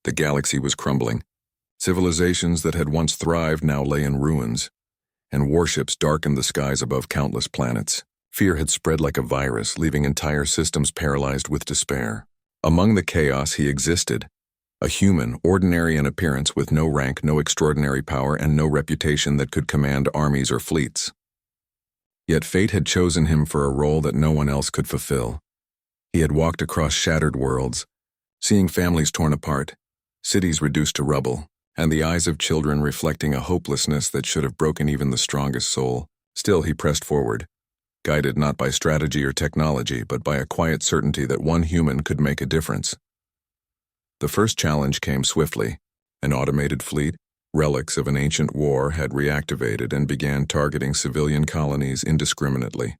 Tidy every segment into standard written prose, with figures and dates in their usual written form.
The galaxy was crumbling. Civilizations that had once thrived now lay in ruins, and warships darkened the skies above countless planets. Fear had spread like a virus, leaving entire systems paralyzed with despair. Among the chaos he existed, a human, ordinary in appearance with no rank, no extraordinary power, and no reputation that could command armies or fleets. Yet fate had chosen him for a role that no one else could fulfill. He had walked across shattered worlds, seeing families torn apart, cities reduced to rubble, and the eyes of children reflecting a hopelessness that should have broken even the strongest soul. Still he pressed forward, guided not by strategy or technology, but by a quiet certainty that one human could make a difference. The first challenge came swiftly. An automated fleet, relics of an ancient war, had reactivated and began targeting civilian colonies indiscriminately.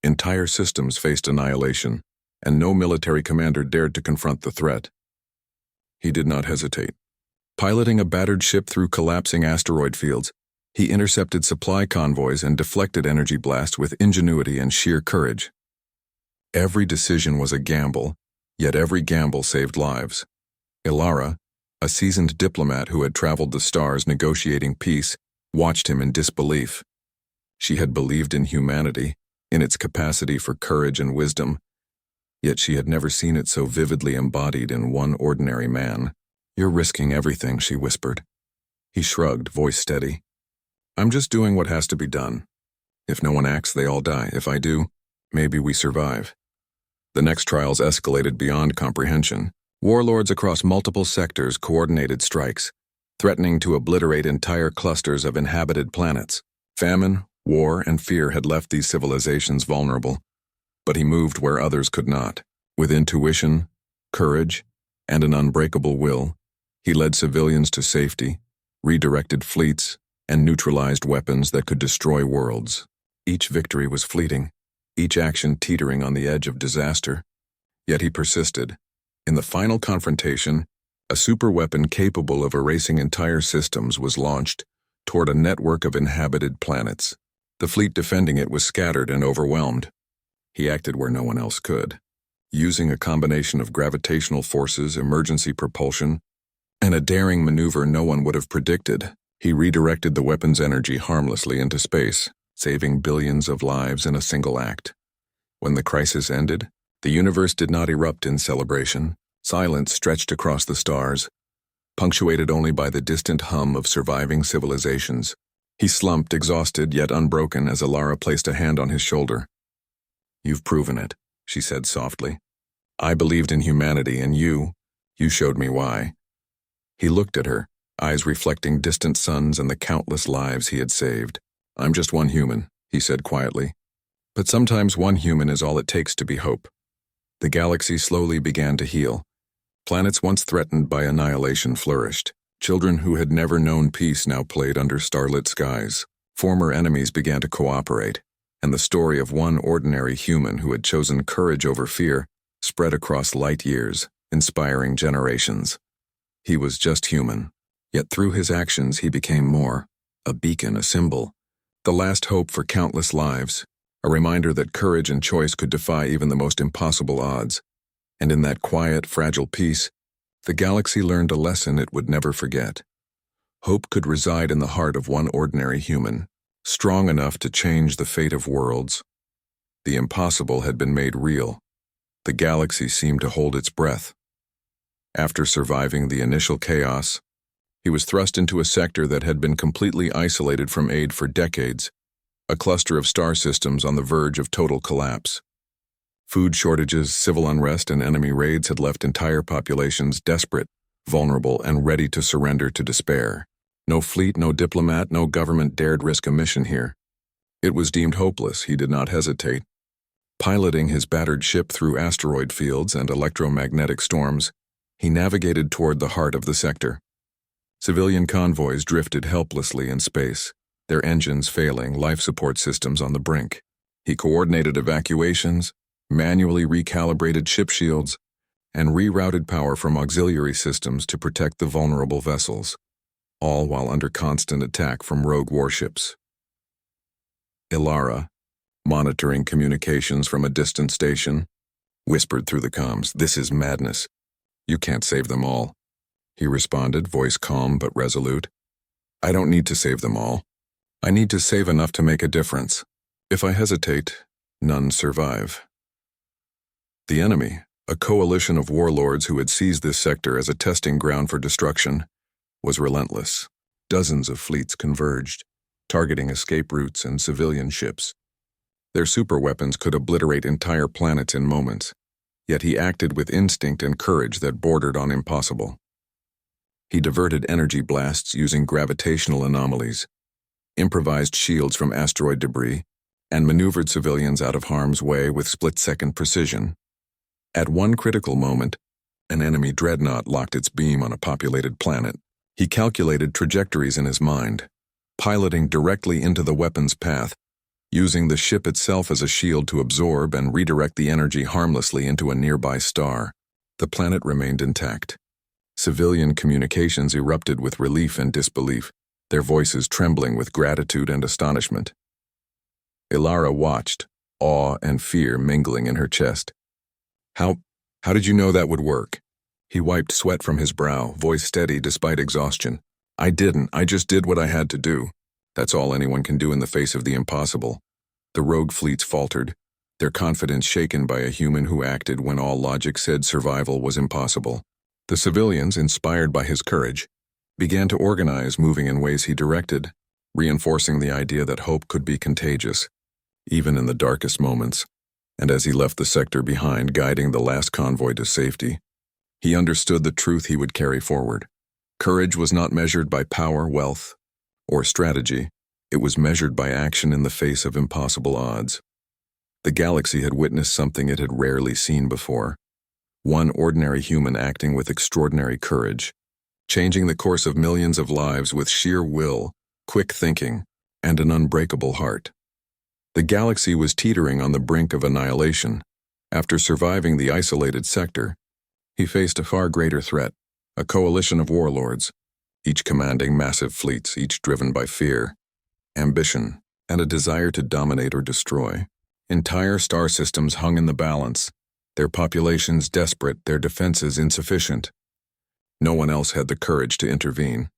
Entire systems faced annihilation, and no military commander dared to confront the threat. He did not hesitate. Piloting a battered ship through collapsing asteroid fields, he intercepted supply convoys and deflected energy blasts with ingenuity and sheer courage. Every decision was a gamble, yet every gamble saved lives. Ilara, a seasoned diplomat who had traveled the stars negotiating peace, watched him in disbelief. She had believed in humanity, in its capacity for courage and wisdom, yet she had never seen it so vividly embodied in one ordinary man. "You're risking everything," she whispered. He shrugged, voice steady. "I'm just doing what has to be done. If no one acts, they all die. If I do, maybe we survive." The next trials escalated beyond comprehension. Warlords across multiple sectors coordinated strikes, threatening to obliterate entire clusters of inhabited planets. Famine, war, and fear had left these civilizations vulnerable, but he moved where others could not. With intuition, courage, and an unbreakable will, he led civilians to safety, redirected fleets, and neutralized weapons that could destroy worlds. Each victory was fleeting, each action teetering on the edge of disaster. Yet he persisted. In the final confrontation, a superweapon capable of erasing entire systems was launched toward a network of inhabited planets. The fleet defending it was scattered and overwhelmed. He acted where no one else could. Using a combination of gravitational forces, emergency propulsion, and a daring maneuver no one would have predicted, he redirected the weapon's energy harmlessly into space, saving billions of lives in a single act. When the crisis ended, the universe did not erupt in celebration. Silence stretched across the stars, punctuated only by the distant hum of surviving civilizations. He slumped, exhausted yet unbroken, as Ilara placed a hand on his shoulder. "You've proven it," she said softly. "I believed in humanity, and you showed me why." He looked at her, eyes reflecting distant suns and the countless lives he had saved. "I'm just one human," he said quietly. "But sometimes one human is all it takes to be hope." The galaxy slowly began to heal. Planets once threatened by annihilation flourished. Children who had never known peace now played under starlit skies. Former enemies began to cooperate, and the story of one ordinary human who had chosen courage over fear spread across light years, inspiring generations. He was just human, yet through his actions he became more, a beacon, a symbol, the last hope for countless lives, a reminder that courage and choice could defy even the most impossible odds. And in that quiet, fragile peace, the galaxy learned a lesson it would never forget. Hope could reside in the heart of one ordinary human, strong enough to change the fate of worlds. The impossible had been made real. The galaxy seemed to hold its breath. After surviving the initial chaos, he was thrust into a sector that had been completely isolated from aid for decades, a cluster of star systems on the verge of total collapse. Food shortages, civil unrest, and enemy raids had left entire populations desperate, vulnerable, and ready to surrender to despair. No fleet, no diplomat, no government dared risk a mission here. It was deemed hopeless. He did not hesitate. Piloting his battered ship through asteroid fields and electromagnetic storms, he navigated toward the heart of the sector. Civilian convoys drifted helplessly in space, their engines failing, life support systems on the brink. He coordinated evacuations, manually recalibrated ship shields, and rerouted power from auxiliary systems to protect the vulnerable vessels, all while under constant attack from rogue warships. Ilara, monitoring communications from a distant station, whispered through the comms, "This is madness. You can't save them all. he responded, voice calm but resolute. I don't need to save them all. I need to save enough to make a difference. If I hesitate, none survive. The enemy, a coalition of warlords who had seized this sector as a testing ground for destruction, was relentless. Dozens of fleets converged, targeting escape routes and civilian ships. Their superweapons could obliterate entire planets in moments, yet he acted with instinct and courage that bordered on impossible. He diverted energy blasts using gravitational anomalies, improvised shields from asteroid debris, and maneuvered civilians out of harm's way with split-second precision. At one critical moment, an enemy dreadnought locked its beam on a populated planet. He calculated trajectories in his mind, piloting directly into the weapon's path, using the ship itself as a shield to absorb and redirect the energy harmlessly into a nearby star. The planet remained intact. Civilian communications erupted with relief and disbelief, their voices trembling with gratitude and astonishment. Ilara watched, awe and fear mingling in her chest. How did you know that would work? He wiped sweat from his brow, voice steady despite exhaustion. I didn't, I just did what I had to do. That's all anyone can do in the face of the impossible. The rogue fleets faltered, their confidence shaken by a human who acted when all logic said survival was impossible. The civilians, inspired by his courage, began to organize, moving in ways he directed, reinforcing the idea that hope could be contagious, even in the darkest moments. And as he left the sector behind, guiding the last convoy to safety, he understood the truth he would carry forward. Courage was not measured by power, wealth, or strategy. It was measured by action in the face of impossible odds. The galaxy had witnessed something it had rarely seen before. One ordinary human acting with extraordinary courage, changing the course of millions of lives with sheer will, quick thinking, and an unbreakable heart. The galaxy was teetering on the brink of annihilation. After surviving the isolated sector, he faced a far greater threat, a coalition of warlords, each commanding massive fleets, each driven by fear, ambition, and a desire to dominate or destroy. Entire star systems hung in the balance, their populations desperate, their defenses insufficient. No one else had the courage to intervene.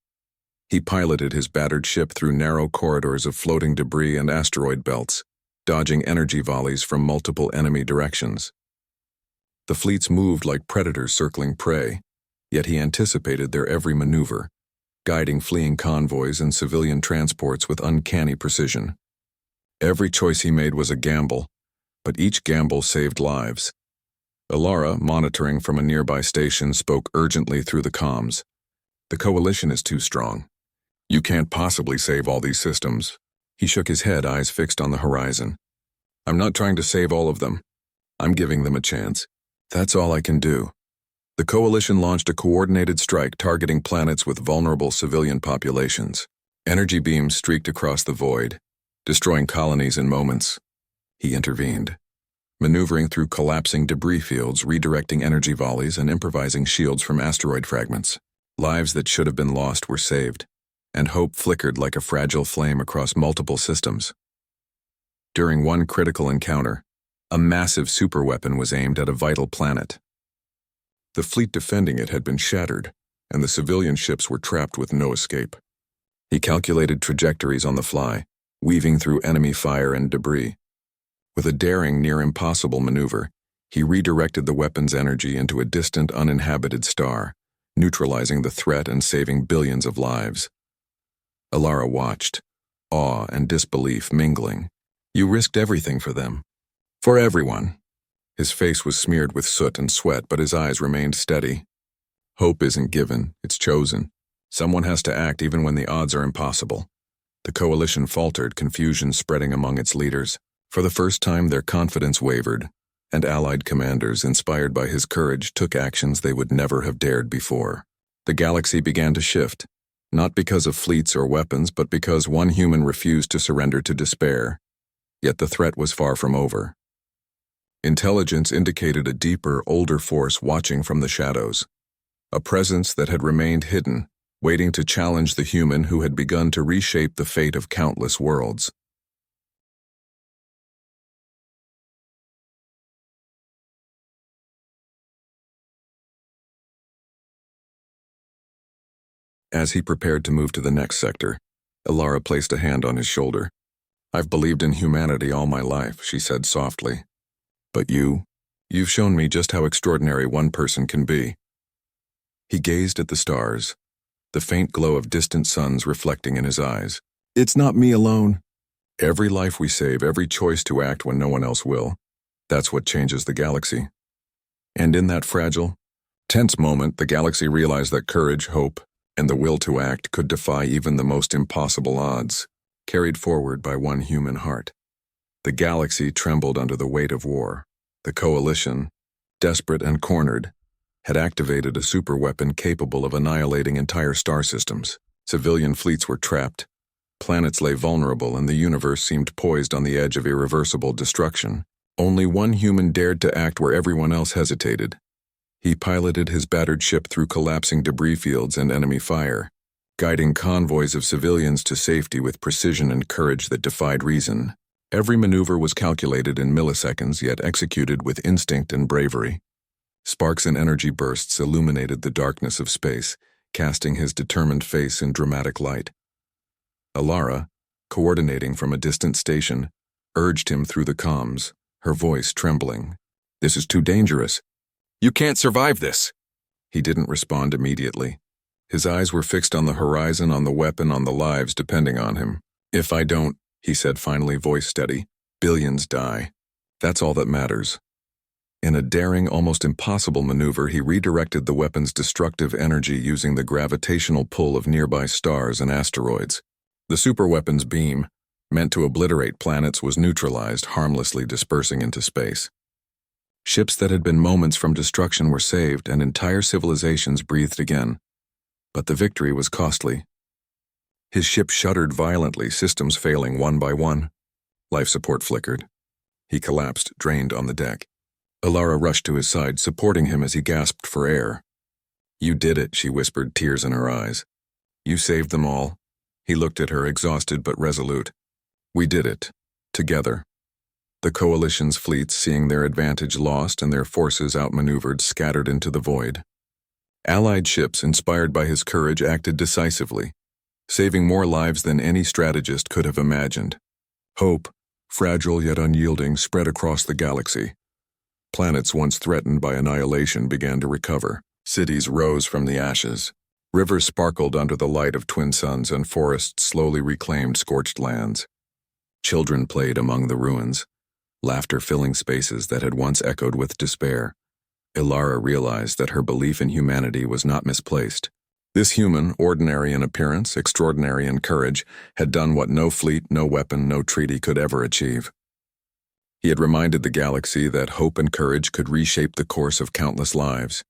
He piloted his battered ship through narrow corridors of floating debris and asteroid belts, dodging energy volleys from multiple enemy directions. The fleets moved like predators circling prey, yet he anticipated their every maneuver, guiding fleeing convoys and civilian transports with uncanny precision. Every choice he made was a gamble, but each gamble saved lives. Ilara, monitoring from a nearby station, spoke urgently through the comms. The coalition is too strong. You can't possibly save all these systems. He shook his head, eyes fixed on the horizon. I'm not trying to save all of them. I'm giving them a chance. That's all I can do. The coalition launched a coordinated strike targeting planets with vulnerable civilian populations. Energy beams streaked across the void, destroying colonies in moments. He intervened, maneuvering through collapsing debris fields, redirecting energy volleys, and improvising shields from asteroid fragments. Lives that should have been lost were saved, and hope flickered like a fragile flame across multiple systems. During one critical encounter, a massive superweapon was aimed at a vital planet. The fleet defending it had been shattered, and the civilian ships were trapped with no escape. He calculated trajectories on the fly, weaving through enemy fire and debris. With a daring, near-impossible maneuver, he redirected the weapon's energy into a distant, uninhabited star, neutralizing the threat and saving billions of lives. Ilara watched, awe and disbelief mingling. You risked everything for them. For everyone. His face was smeared with soot and sweat, but his eyes remained steady. Hope isn't given, it's chosen. Someone has to act even when the odds are impossible. The coalition faltered, confusion spreading among its leaders. For the first time, their confidence wavered, and allied commanders, inspired by his courage, took actions they would never have dared before. The galaxy began to shift, not because of fleets or weapons, but because one human refused to surrender to despair. Yet the threat was far from over. Intelligence indicated a deeper, older force watching from the shadows, a presence that had remained hidden, waiting to challenge the human who had begun to reshape the fate of countless worlds. As he prepared to move to the next sector, Ilara placed a hand on his shoulder. "I've believed in humanity all my life," she said softly. "But you've shown me just how extraordinary one person can be." He gazed at the stars, the faint glow of distant suns reflecting in his eyes. "It's not me alone. Every life we save, every choice to act when no one else will, that's what changes the galaxy." And in that fragile, tense moment, the galaxy realized that courage, hope, and the will to act could defy even the most impossible odds, carried forward by one human heart. The galaxy trembled under the weight of war. The coalition, desperate and cornered, had activated a superweapon capable of annihilating entire star systems. Civilian fleets were trapped, planets lay vulnerable, and the universe seemed poised on the edge of irreversible destruction. Only one human dared to act where everyone else hesitated. He piloted his battered ship through collapsing debris fields and enemy fire, guiding convoys of civilians to safety with precision and courage that defied reason. Every maneuver was calculated in milliseconds, yet executed with instinct and bravery. Sparks and energy bursts illuminated the darkness of space, casting his determined face in dramatic light. Ilara, coordinating from a distant station, urged him through the comms, her voice trembling. "This is too dangerous. You can't survive this." He didn't respond immediately. His eyes were fixed on the horizon, on the weapon, on the lives depending on him. "If I don't," he said finally, voice steady, "billions die. That's all that matters." In a daring, almost impossible maneuver, he redirected the weapon's destructive energy using the gravitational pull of nearby stars and asteroids. The superweapon's beam, meant to obliterate planets, was neutralized, harmlessly dispersing into space. Ships that had been moments from destruction were saved, and entire civilizations breathed again. But the victory was costly. His ship shuddered violently, systems failing one by one. Life support flickered. He collapsed, drained, on the deck. Ilara rushed to his side, supporting him as he gasped for air. "You did it," she whispered, tears in her eyes. "You saved them all." He looked at her, exhausted but resolute. "We did it. Together." The coalition's fleets, seeing their advantage lost and their forces outmaneuvered, scattered into the void. Allied ships, inspired by his courage, acted decisively, saving more lives than any strategist could have imagined. Hope, fragile yet unyielding, spread across the galaxy. Planets once threatened by annihilation began to recover. Cities rose from the ashes. Rivers sparkled under the light of twin suns, and forests slowly reclaimed scorched lands. Children played among the ruins, laughter filling spaces that had once echoed with despair. Ilara realized that her belief in humanity was not misplaced. This human, ordinary in appearance, extraordinary in courage, had done what no fleet, no weapon, no treaty could ever achieve. He had reminded the galaxy that hope and courage could reshape the course of countless lives.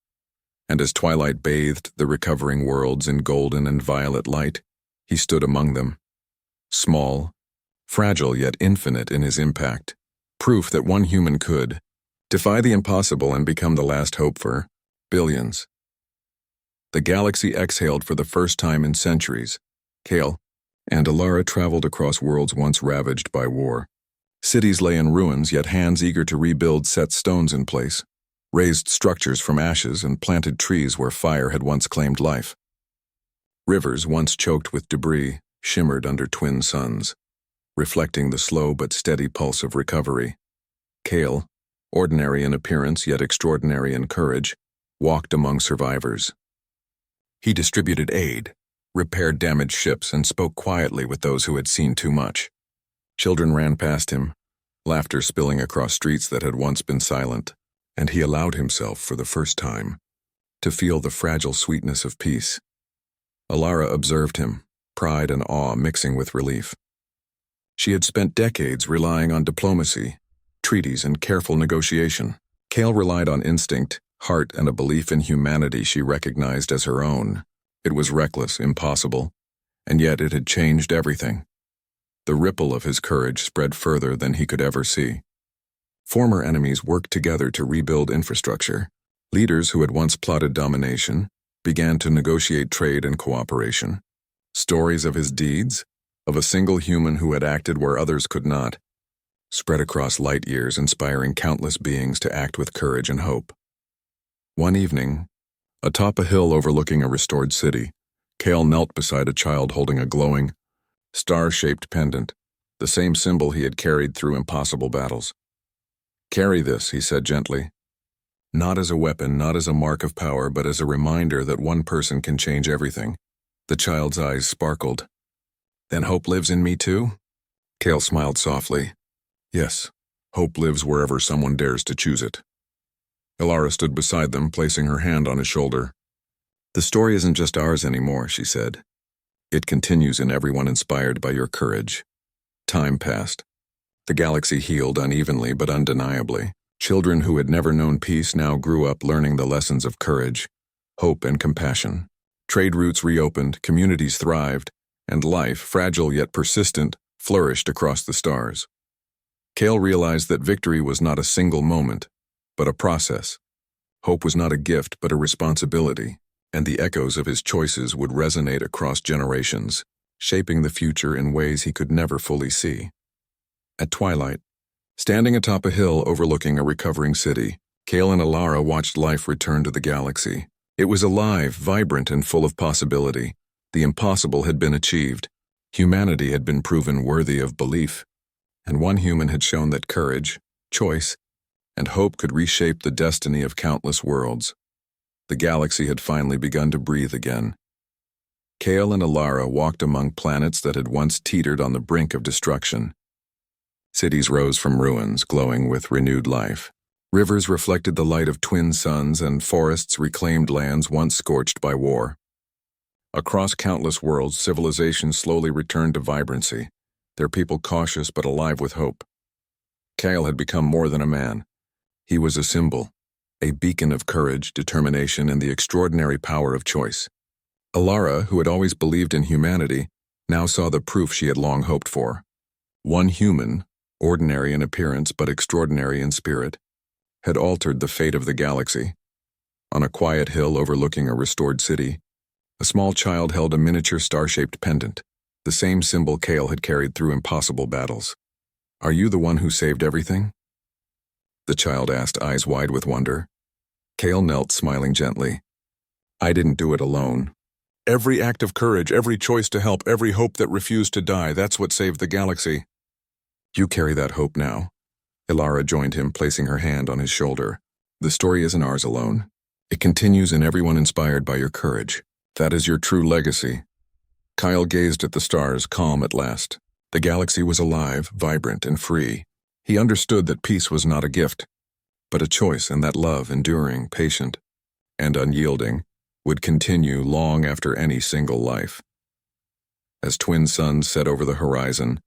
And as twilight bathed the recovering worlds in golden and violet light, he stood among them. Small, fragile yet infinite in his impact. Proof that one human could defy the impossible and become the last hope for billions. The galaxy exhaled for the first time in centuries. Kale and Ilara traveled across worlds once ravaged by war. Cities lay in ruins, yet hands eager to rebuild set stones in place, raised structures from ashes, and planted trees where fire had once claimed life. Rivers, once choked with debris, shimmered under twin suns, reflecting the slow but steady pulse of recovery. Kale, ordinary in appearance yet extraordinary in courage, walked among survivors. He distributed aid, repaired damaged ships, and spoke quietly with those who had seen too much. Children ran past him, laughter spilling across streets that had once been silent, and he allowed himself, for the first time, to feel the fragile sweetness of peace. Ilara observed him, pride and awe mixing with relief. She had spent decades relying on diplomacy, treaties, and careful negotiation. Kale relied on instinct, heart, and a belief in humanity she recognized as her own. It was reckless, impossible, and yet it had changed everything. The ripple of his courage spread further than he could ever see. Former enemies worked together to rebuild infrastructure. Leaders who had once plotted domination began to negotiate trade and cooperation. Stories of his deeds, of a single human who had acted where others could not, spread across light years, inspiring countless beings to act with courage and hope. One evening, atop a hill overlooking a restored city, Cale knelt beside a child holding a glowing, star-shaped pendant, the same symbol he had carried through impossible battles. "Carry this," he said gently. "Not as a weapon, not as a mark of power, but as a reminder that one person can change everything." The child's eyes sparkled. "Then hope lives in me too?" Cale smiled softly. "Yes, hope lives wherever someone dares to choose it." Ilara stood beside them, placing her hand on his shoulder. "The story isn't just ours anymore," she said. "It continues in everyone inspired by your courage." Time passed. The galaxy healed unevenly but undeniably. Children who had never known peace now grew up learning the lessons of courage, hope, and compassion. Trade routes reopened, communities thrived, and life, fragile yet persistent, flourished across the stars. Cale realized that victory was not a single moment, but a process. Hope was not a gift, but a responsibility, and the echoes of his choices would resonate across generations, shaping the future in ways he could never fully see. At twilight, standing atop a hill overlooking a recovering city, Cale and Ilara watched life return to the galaxy. It was alive, vibrant, and full of possibility. The impossible had been achieved. Humanity had been proven worthy of belief, and one human had shown that courage, choice, and hope could reshape the destiny of countless worlds. The galaxy had finally begun to breathe again. Cale and Ilara walked among planets that had once teetered on the brink of destruction. Cities rose from ruins, glowing with renewed life. Rivers reflected the light of twin suns, and forests reclaimed lands once scorched by war. Across countless worlds, civilizations slowly returned to vibrancy, their people cautious but alive with hope. Cale had become more than a man. He was a symbol, a beacon of courage, determination, and the extraordinary power of choice. Ilara, who had always believed in humanity, now saw the proof she had long hoped for. One human, ordinary in appearance but extraordinary in spirit, had altered the fate of the galaxy. On a quiet hill overlooking a restored city, a small child held a miniature star-shaped pendant, the same symbol Cale had carried through impossible battles. "Are you the one who saved everything?" the child asked, eyes wide with wonder. Cale knelt, smiling gently. "I didn't do it alone. Every act of courage, every choice to help, every hope that refused to die, that's what saved the galaxy." "You carry that hope now." Ilara joined him, placing her hand on his shoulder. "The story isn't ours alone. It continues in everyone inspired by your courage. That is your true legacy." Cale gazed at the stars, calm at last. The galaxy was alive, vibrant, and free. He understood that peace was not a gift, but a choice, and that love, enduring, patient, and unyielding, would continue long after any single life. As twin suns set over the horizon,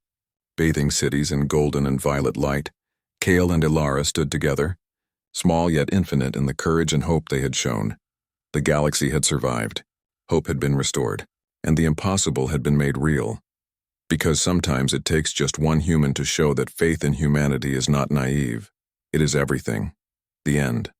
bathing cities in golden and violet light, Cale and Ilara stood together, small yet infinite in the courage and hope they had shown. The galaxy had survived, hope had been restored, and the impossible had been made real. Because sometimes it takes just one human to show that faith in humanity is not naive. It is everything. The end.